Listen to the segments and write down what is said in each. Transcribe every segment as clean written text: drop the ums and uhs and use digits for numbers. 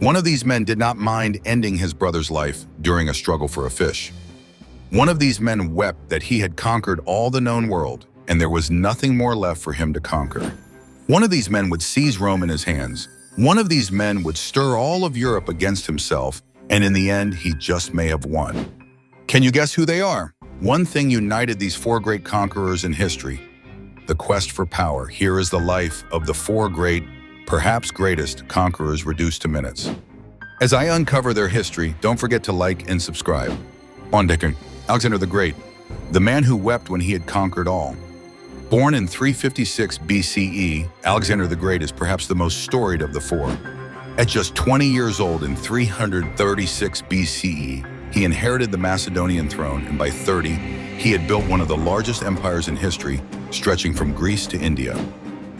One of these men did not mind ending his brother's life during a struggle for a fish. One of these men wept that he had conquered all the known world, and there was nothing more left for him to conquer. One of these men would seize Rome in his hands. One of these men would stir all of Europe against himself, and in the end, he just may have won. Can you guess who they are? One thing united these four great conquerors in history: the quest for power. Here is the life of the four great, perhaps greatest, conquerors reduced to minutes. As I uncover their history, don't forget to like and subscribe. Alexander the Great, the man who wept when he had conquered all. Born in 356 BCE, Alexander the Great is perhaps the most storied of the four. At just 20 years old in 336 BCE, he inherited the Macedonian throne, and by 30, he had built one of the largest empires in history, stretching from Greece to India.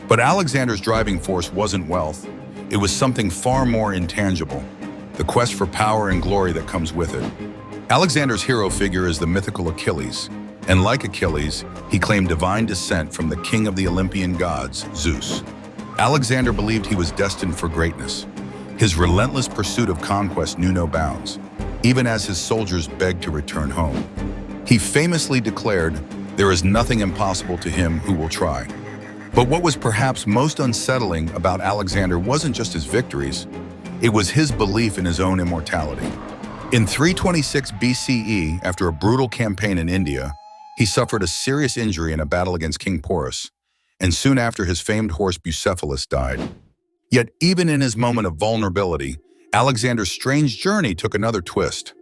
But Alexander's driving force wasn't wealth. It was something far more intangible: the quest for power and glory that comes with it. Alexander's hero figure is the mythical Achilles, and like Achilles, he claimed divine descent from the king of the Olympian gods, Zeus. Alexander believed he was destined for greatness. His relentless pursuit of conquest knew no bounds, even as his soldiers begged to return home. He famously declared, "There is nothing impossible to him who will try." But what was perhaps most unsettling about Alexander wasn't just his victories, it was his belief in his own immortality. In 326 BCE, after a brutal campaign in India, he suffered a serious injury in a battle against King Porus, and soon after his famed horse Bucephalus died. Yet even in his moment of vulnerability, Alexander's strange journey took another twist.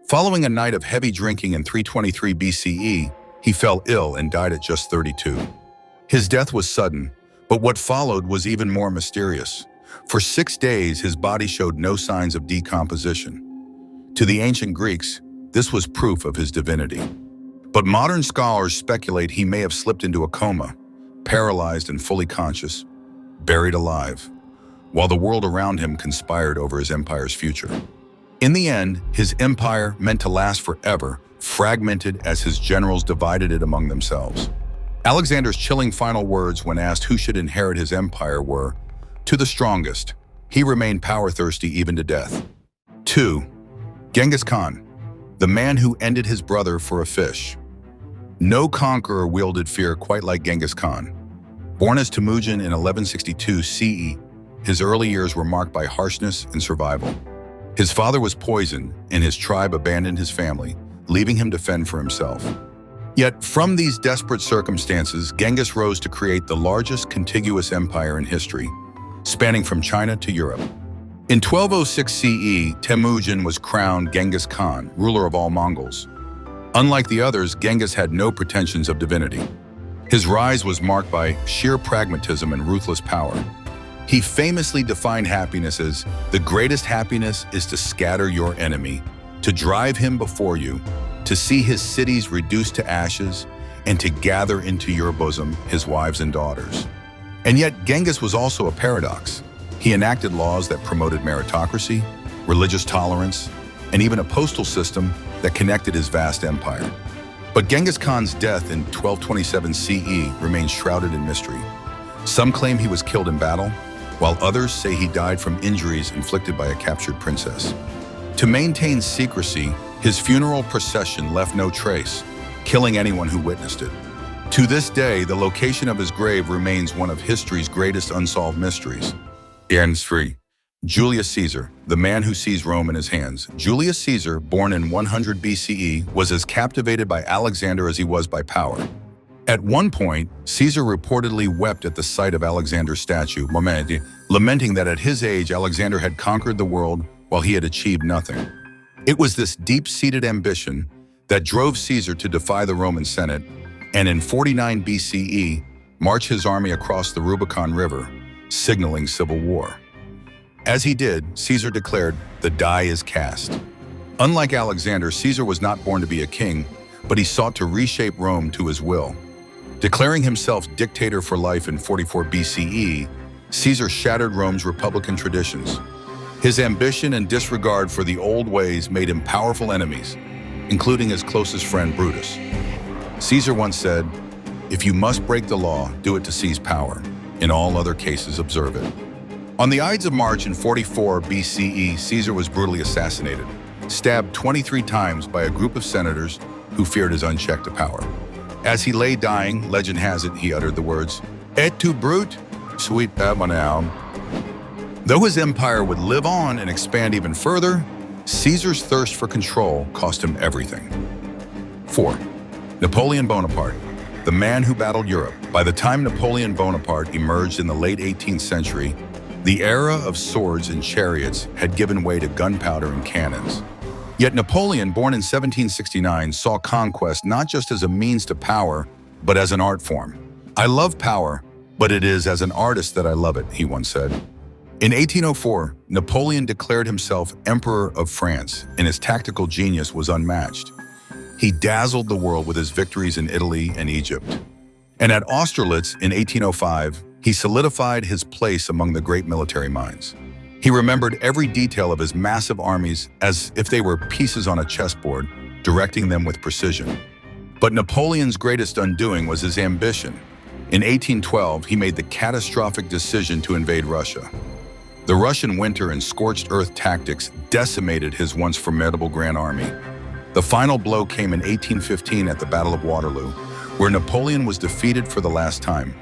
Following a night of heavy drinking in 323 BCE, he fell ill and died at just 32. His death was sudden, but what followed was even more mysterious. For 6 days, his body showed no signs of decomposition. To the ancient Greeks, this was proof of his divinity. But modern scholars speculate he may have slipped into a coma, paralyzed and fully conscious, buried alive, while the world around him conspired over his empire's future. In the end, his empire, meant to last forever, fragmented as his generals divided it among themselves. Alexander's chilling final words when asked who should inherit his empire were, "To the strongest." He remained power-thirsty even to death. 2. Genghis Khan, the man who ended his brother for a fish. No conqueror wielded fear quite like Genghis Khan. Born as Temujin in 1162 CE, his early years were marked by harshness and survival. His father was poisoned, and his tribe abandoned his family, leaving him to fend for himself. Yet from these desperate circumstances, Genghis rose to create the largest contiguous empire in history, spanning from China to Europe. In 1206 CE, Temujin was crowned Genghis Khan, ruler of all Mongols. Unlike the others, Genghis had no pretensions of divinity. His rise was marked by sheer pragmatism and ruthless power. He famously defined happiness as, "The greatest happiness is to scatter your enemy, to drive him before you, to see his cities reduced to ashes, and to gather into your bosom his wives and daughters." And yet Genghis was also a paradox. He enacted laws that promoted meritocracy, religious tolerance, and even a postal system that connected his vast empire. But Genghis Khan's death in 1227 CE remains shrouded in mystery. Some claim he was killed in battle, while others say he died from injuries inflicted by a captured princess. To maintain secrecy, his funeral procession left no trace, killing anyone who witnessed it. To this day, the location of his grave remains one of history's greatest unsolved mysteries. And 3. Julius Caesar, the man who seized Rome in his hands. Julius Caesar, born in 100 BCE, was as captivated by Alexander as he was by power. At one point, Caesar reportedly wept at the sight of Alexander's statue, lamenting that at his age, Alexander had conquered the world while he had achieved nothing. It was this deep-seated ambition that drove Caesar to defy the Roman Senate, and in 49 BCE, march his army across the Rubicon River, signaling civil war. As he did, Caesar declared, "The die is cast." Unlike Alexander, Caesar was not born to be a king, but he sought to reshape Rome to his will. Declaring himself dictator for life in 44 BCE, Caesar shattered Rome's republican traditions. His ambition and disregard for the old ways made him powerful enemies, including his closest friend Brutus. Caesar once said, "If you must break the law, do it to seize power. In all other cases, observe it." On the Ides of March in 44 BCE, Caesar was brutally assassinated, stabbed 23 times by a group of senators who feared his unchecked power. As he lay dying, legend has it, he uttered the words, "Et tu, Brute, sweet Babonam." Though his empire would live on and expand even further, Caesar's thirst for control cost him everything. 4. Napoleon Bonaparte, the man who battled Europe. By the time Napoleon Bonaparte emerged in the late 18th century, the era of swords and chariots had given way to gunpowder and cannons. Yet Napoleon, born in 1769, saw conquest not just as a means to power, but as an art form. "I love power, but it is as an artist that I love it," he once said. In 1804, Napoleon declared himself Emperor of France, and his tactical genius was unmatched. He dazzled the world with his victories in Italy and Egypt. And at Austerlitz in 1805, he solidified his place among the great military minds. He remembered every detail of his massive armies as if they were pieces on a chessboard, directing them with precision. But Napoleon's greatest undoing was his ambition. In 1812, he made the catastrophic decision to invade Russia. The Russian winter and scorched earth tactics decimated his once formidable Grand Army. The final blow came in 1815 at the Battle of Waterloo, where Napoleon was defeated for the last time.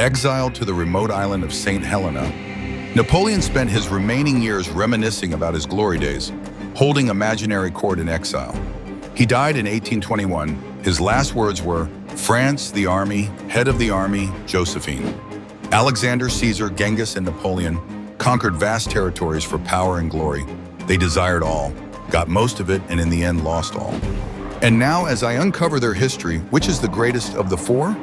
Exiled to the remote island of St. Helena, Napoleon spent his remaining years reminiscing about his glory days, holding imaginary court in exile. He died in 1821. His last words were, "France, the army, head of the army, Josephine." Alexander, Caesar, Genghis, and Napoleon conquered vast territories for power and glory. They desired all, got most of it, and in the end lost all. And now, as I uncover their history, which is the greatest of the four?